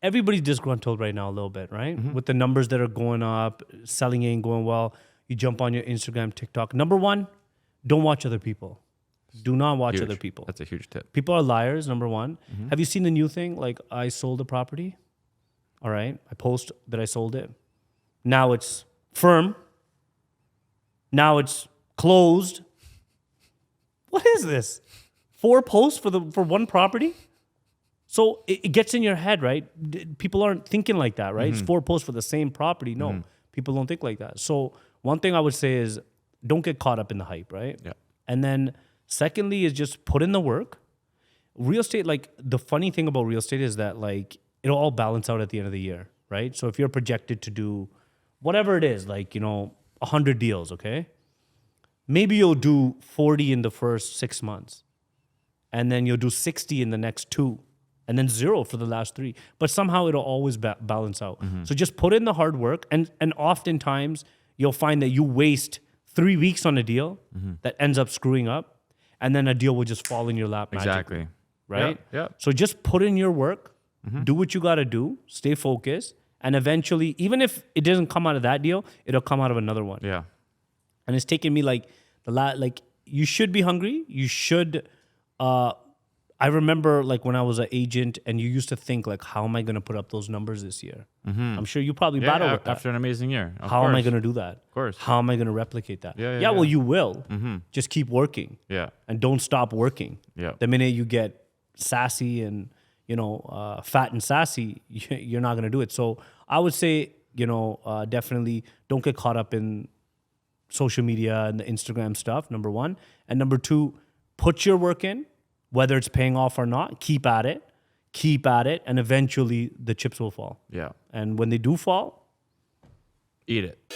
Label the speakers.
Speaker 1: everybody's disgruntled right now a little bit, right? With the numbers that are going up, selling ain't going well. You jump on your Instagram, TikTok. Number one, don't watch other people. Do not watch
Speaker 2: Huge.
Speaker 1: other people.
Speaker 2: That's a huge tip.
Speaker 1: People are liars, number one. Have you seen the new thing? Like, I sold a property. All right. I post that I sold it. Now it's firm. Now it's closed. What is this? 4 posts for one property? So it gets in your head, right? People aren't thinking like that, right? It's 4 posts for the same property. No, people don't think like that. So one thing I would say is don't get caught up in the hype, right?
Speaker 2: Yeah.
Speaker 1: And then secondly is just put in the work. Real estate, like the funny thing about real estate is that like it'll all balance out at the end of the year, right? So if you're projected to do whatever it is, like, 100 deals, okay? Maybe you'll do 40 in the first 6 months. And then you'll do 60 in the next 2. And then 0 for the last 3. But somehow it'll always balance out. So just put in the hard work. And oftentimes you'll find that you waste 3 weeks on a deal that ends up screwing up. And then a deal will just fall in your lap magically.
Speaker 2: Exactly.
Speaker 1: Right?
Speaker 2: Yeah.
Speaker 1: So just put in your work. Do what you got to do. Stay focused. And eventually, even if it doesn't come out of that deal, it'll come out of another one.
Speaker 2: Yeah.
Speaker 1: And it's taken me like you should be hungry. You should. I remember like when I was an agent, and you used to think like, how am I going to put up those numbers this year? I'm sure you probably battle with that.
Speaker 2: After an amazing year.
Speaker 1: How am I going to do that? Of
Speaker 2: course.
Speaker 1: How am I going to replicate that?
Speaker 2: Yeah,
Speaker 1: Well, you will. Just keep working.
Speaker 2: Yeah.
Speaker 1: And don't stop working.
Speaker 2: Yeah.
Speaker 1: The minute you get sassy and fat and sassy, you're not going to do it. So I would say, definitely don't get caught up in social media and the Instagram stuff, number one. And number two, put your work in, whether it's paying off or not. Keep at it, and eventually the chips will fall.
Speaker 2: Yeah.
Speaker 1: And when they do fall,
Speaker 2: Eat it.